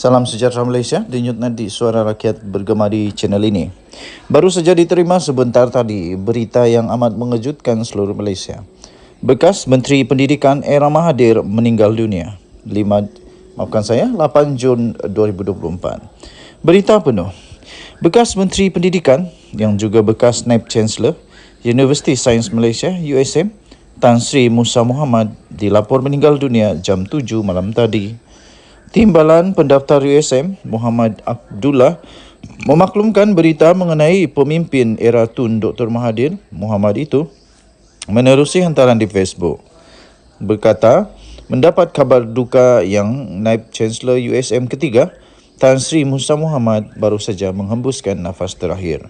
Salam sejahtera Malaysia, denyut nadi suara rakyat bergema di channel ini. Baru saja diterima sebentar tadi berita yang amat mengejutkan seluruh Malaysia. Bekas Menteri Pendidikan Era Mahathir meninggal dunia. 8 Jun 2024. Berita penuh. Bekas Menteri Pendidikan yang juga bekas Naib Chancellor Universiti Sains Malaysia USM Tan Sri Musa Muhammad dilapor meninggal dunia jam 7 malam tadi. Timbalan Pendaftar USM Muhammad Abdullah memaklumkan berita mengenai pemimpin era Tun Dr. Mahathir Muhammad itu menerusi hantaran di Facebook. Berkata, mendapat kabar duka yang Naib Chancellor USM ketiga Tan Sri Musa Muhammad baru saja menghembuskan nafas terakhir.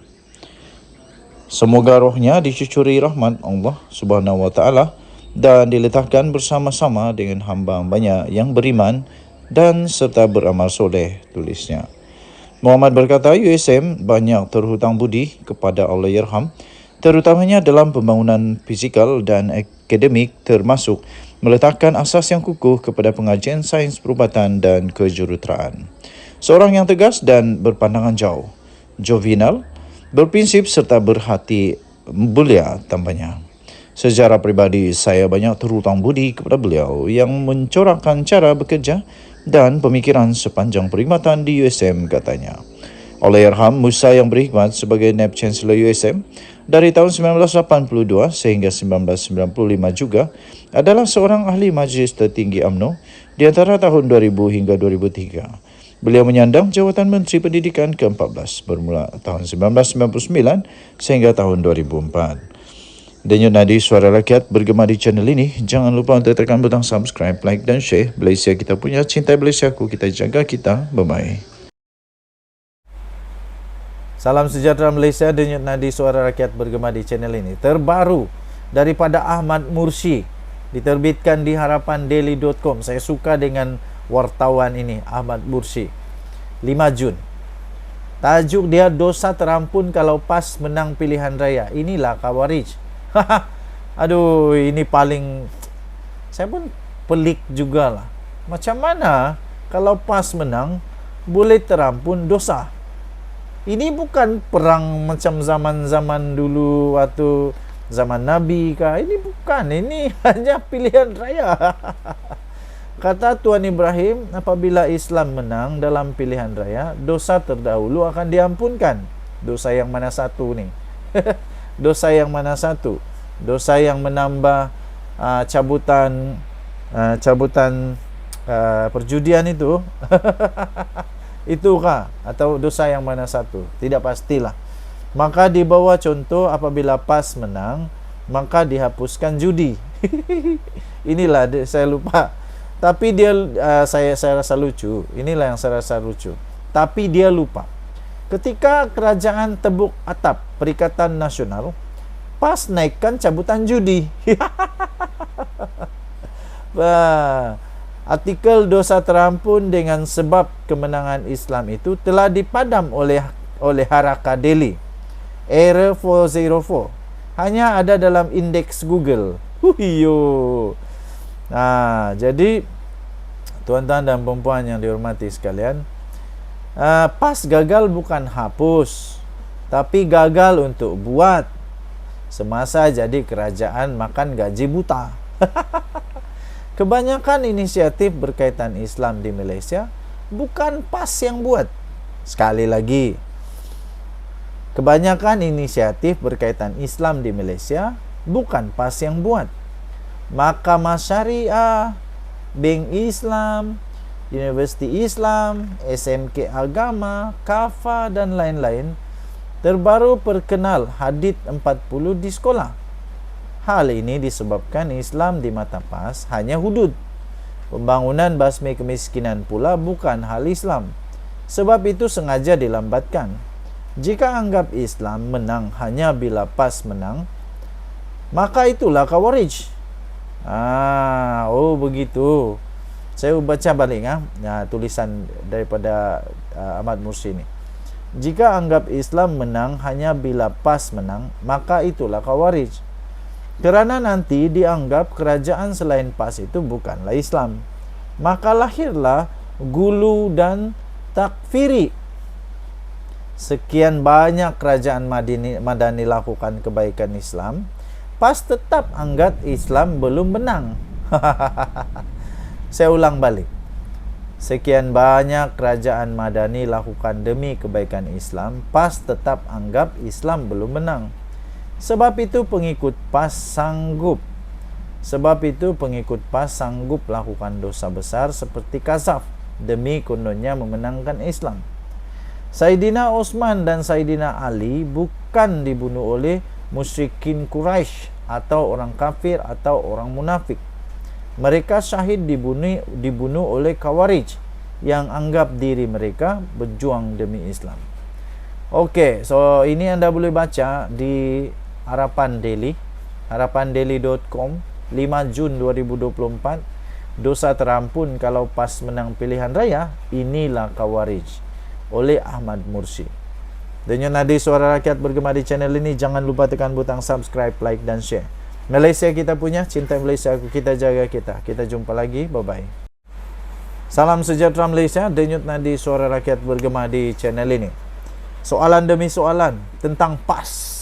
Semoga rohnya dicucuri rahmat Allah Subhanahu Wa Taala dan diletakkan bersama-sama dengan hamba-hambanya yang beriman dan serta beramal soleh, tulisnya. Muhammad berkata USM banyak terhutang budi kepada Allahyarham, terutamanya dalam pembangunan fizikal dan akademik, termasuk meletakkan asas yang kukuh kepada pengajian sains perubatan dan kejuruteraan. Seorang yang tegas dan berpandangan jauh, jovial, berprinsip serta berhati mulia, tambahnya. Secara pribadi, saya banyak terhutang budi kepada beliau yang mencorakkan cara bekerja dan pemikiran sepanjang perkhidmatan di USM, katanya. Allahyarham Musa yang berkhidmat sebagai Naib Chancellor USM dari tahun 1982 sehingga 1995 juga adalah seorang ahli majlis tertinggi UMNO di antara tahun 2000 hingga 2003. Beliau menyandang jawatan Menteri Pendidikan ke-14 bermula tahun 1999 sehingga tahun 2004. Denyut nadi suara rakyat bergema di channel ini. Jangan lupa untuk tekan butang subscribe, like dan share. Malaysia kita punya, cinta Malaysiaku, kita jaga kita. Bye-bye. Salam sejahtera Malaysia, denyut nadi suara rakyat bergema di channel ini. Terbaru daripada Ahmad Mursi, diterbitkan di harapandaily.com. Saya suka dengan wartawan ini, Ahmad Mursi. 5 Jun. Tajuk dia, dosa terampun kalau PAS menang pilihan raya. Inilah Khawarij. Aduh, ini paling, saya pun pelik jugalah. Macam mana kalau PAS menang boleh terampun dosa? Ini bukan perang macam zaman-zaman dulu waktu zaman Nabi kah? Ini bukan, ini hanya pilihan raya. Kata Tuan Ibrahim, apabila Islam menang dalam pilihan raya, dosa terdahulu akan diampunkan. Dosa yang mana satu ni? Dosa yang mana satu? Dosa yang menambah cabutan perjudian itu itukah? Atau dosa yang mana satu? Tidak pastilah. Maka di bawah contoh, apabila PAS menang maka dihapuskan judi. Inilah saya lupa. Tapi dia saya rasa lucu. Inilah yang saya rasa lucu. Tapi dia lupa. Ketika kerajaan tebuk atap Perikatan Nasional, PAS naikkan cabutan judi. Artikel dosa terampun dengan sebab kemenangan Islam itu telah dipadam oleh Haraka Daily. Error 404 hanya ada dalam indeks Google. Huiyo. Jadi tuan-tuan dan puan-puan yang dihormati sekalian, PAS gagal bukan hapus, tapi gagal untuk buat. Semasa jadi kerajaan makan gaji buta. Kebanyakan inisiatif berkaitan Islam di Malaysia bukan PAS yang buat. Sekali lagi, kebanyakan inisiatif berkaitan Islam di Malaysia bukan PAS yang buat. Mahkamah Syariah, Bank Islam, Universiti Islam, SMK Agama, KAFA dan lain-lain terbaru perkenal hadith 40 di sekolah. Hal ini disebabkan Islam di mata PAS hanya hudud. Pembangunan basmi kemiskinan pula bukan hal Islam. Sebab itu sengaja dilambatkan. Jika anggap Islam menang hanya bila PAS menang, maka itulah Khawarij. Oh begitu. Saya baca balik tulisan daripada Ahmad Mursi ini. Jika anggap Islam menang hanya bila PAS menang, maka itulah Khawarij. Kerana nanti dianggap kerajaan selain PAS itu bukanlah Islam, maka lahirlah gulu dan takfiri. Sekian banyak kerajaan Madani lakukan kebaikan Islam, PAS tetap anggap Islam belum menang. Saya ulang balik. Sekian banyak kerajaan Madani lakukan demi kebaikan Islam, PAS tetap anggap Islam belum menang. Sebab itu pengikut PAS sanggup lakukan dosa besar seperti kazaf demi kononnya memenangkan Islam. Saidina Utsman dan Saidina Ali bukan dibunuh oleh musyrikin Quraisy atau orang kafir atau orang munafik. Mereka syahid dibunuh oleh Khawarij yang anggap diri mereka berjuang demi Islam. Okey, so ini anda boleh baca di Harapan Daily, harapandaily.com, 5 Jun 2024. Dosa terampun kalau PAS menang pilihan raya, inilah Khawarij, oleh Ahmad Mursi. Denyut nadi suara rakyat bergema di channel ini. Jangan lupa tekan butang subscribe, like dan share. Malaysia kita punya, cinta Malaysia kita jaga kita. Kita jumpa lagi, bye-bye. Salam sejahtera Malaysia, denyut nadi suara rakyat bergema di channel ini. Soalan demi soalan tentang PAS.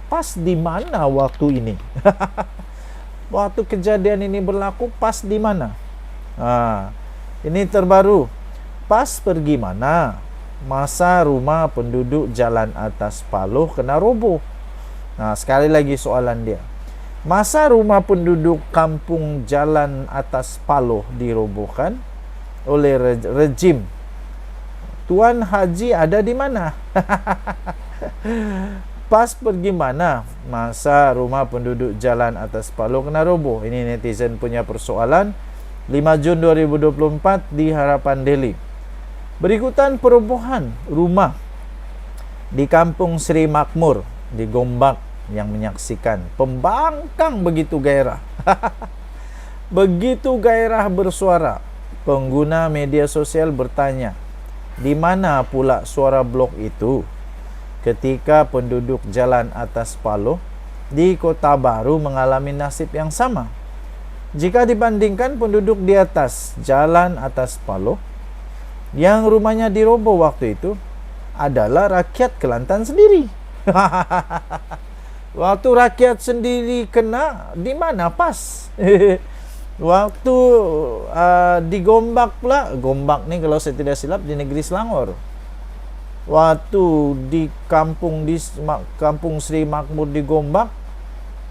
PAS di mana waktu ini? Waktu kejadian ini berlaku, PAS di mana? Ini terbaru. PAS pergi mana? Masa rumah penduduk Jalan Atas Paloh kena roboh. Sekali lagi soalan dia. Masa rumah penduduk kampung Jalan Atas Paloh dirobohkan oleh rejim, Tuan Haji ada di mana? PAS pergi mana? Masa rumah penduduk Jalan Atas Paloh kena roboh. Ini netizen punya persoalan. 5 Jun 2024 di Harapan Daily. Berikutan perobohan rumah di Kampung Sri Makmur di Gombak yang menyaksikan pembangkang begitu gairah. Begitu gairah bersuara. Pengguna media sosial bertanya, di mana pula suara blok itu? Ketika penduduk Jalan Atas Paloh di Kota Baru mengalami nasib yang sama. Jika dibandingkan penduduk di atas Jalan Atas Paloh yang rumahnya diroboh waktu itu adalah rakyat Kelantan sendiri. Waktu rakyat sendiri kena, di mana PAS? Waktu di Gombak pula, Gombak ni kalau saya tidak silap di negeri Selangor. Waktu di Kampung Sri Makmur di Gombak,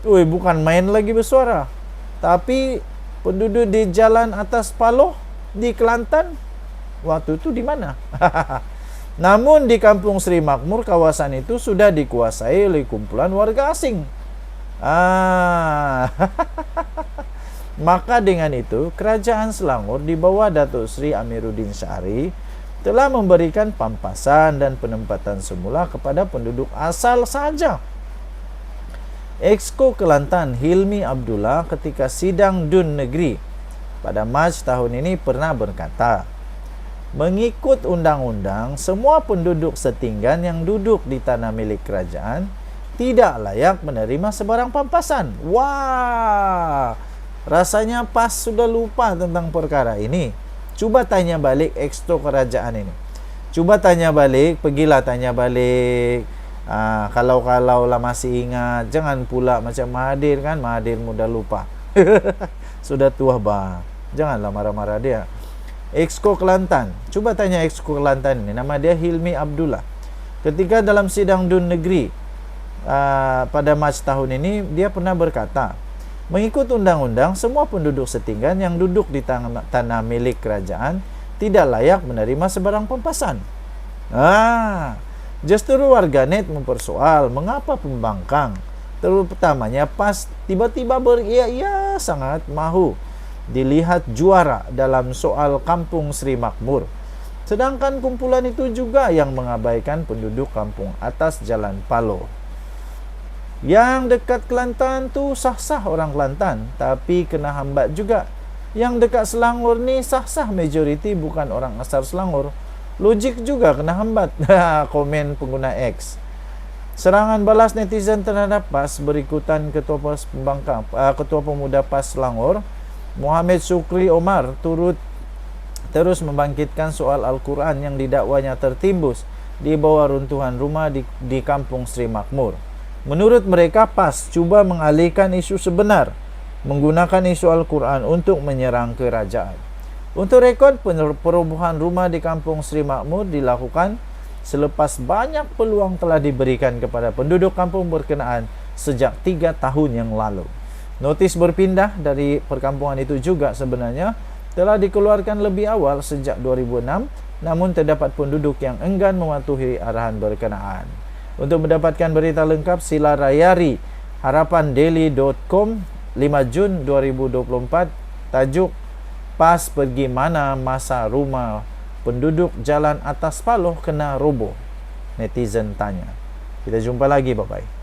bukan main lagi bersuara. Tapi penduduk di Jalan Atas Paloh di Kelantan, waktu itu di mana? Namun di Kampung Sri Makmur, kawasan itu sudah dikuasai oleh kumpulan warga asing. Maka dengan itu, Kerajaan Selangor di bawah Datuk Seri Amiruddin Syari telah memberikan pampasan dan penempatan semula kepada penduduk asal saja. Exco Kelantan Hilmi Abdullah ketika sidang DUN Negeri pada Mac tahun ini pernah berkata, mengikut undang-undang, semua penduduk setinggan yang duduk di tanah milik kerajaan tidak layak menerima sebarang pampasan. Wah, rasanya PAS sudah lupa tentang perkara ini. Cuba tanya balik exco kerajaan ini. Cuba tanya balik, pergilah tanya balik. Kalau lah masih ingat, jangan pula macam Mahathir kan, Mahathir mudah lupa. Sudah tua bah. Janganlah marah-marah dia. Exco Kelantan. Cuba tanya Exco Kelantan ini. Nama dia Hilmi Abdullah. Ketika dalam sidang DUN Negeri pada Mac tahun ini, dia pernah berkata, mengikut undang-undang, semua penduduk setinggan yang duduk di tanah milik kerajaan tidak layak menerima sebarang pampasan. Justru warganet mempersoal mengapa pembangkang, terutamanya PAS, tiba-tiba beria-ia sangat mahu dilihat juara dalam soal Kampung Sri Makmur. Sedangkan kumpulan itu juga yang mengabaikan penduduk kampung atas Jalan Paloh. Yang dekat Kelantan tu sah-sah orang Kelantan, tapi kena hambat juga. Yang dekat Selangor ni sah-sah majoriti bukan orang asal Selangor. Logik juga kena hambat. Komen pengguna X. Serangan balas netizen terhadap PAS berikutan Ketua Pemuda PAS Selangor, Muhammad Sukri Omar, turut terus membangkitkan soal Al-Quran yang didakwanya tertimbus di bawah runtuhan rumah di Kampung Sri Makmur. Menurut mereka PAS cuba mengalihkan isu sebenar menggunakan isu Al-Quran untuk menyerang kerajaan. Untuk rekod, perobohan rumah di Kampung Sri Makmur dilakukan selepas banyak peluang telah diberikan kepada penduduk kampung berkenaan sejak 3 tahun yang lalu. Notis berpindah dari perkampungan itu juga sebenarnya telah dikeluarkan lebih awal sejak 2006, namun terdapat penduduk yang enggan mematuhi arahan berkenaan. Untuk mendapatkan berita lengkap, sila layari harapandaily.com 5 Jun 2024, tajuk PAS pergi mana masa rumah penduduk Jalan Atas Paloh kena roboh? Netizen tanya. Kita jumpa lagi, bye-bye.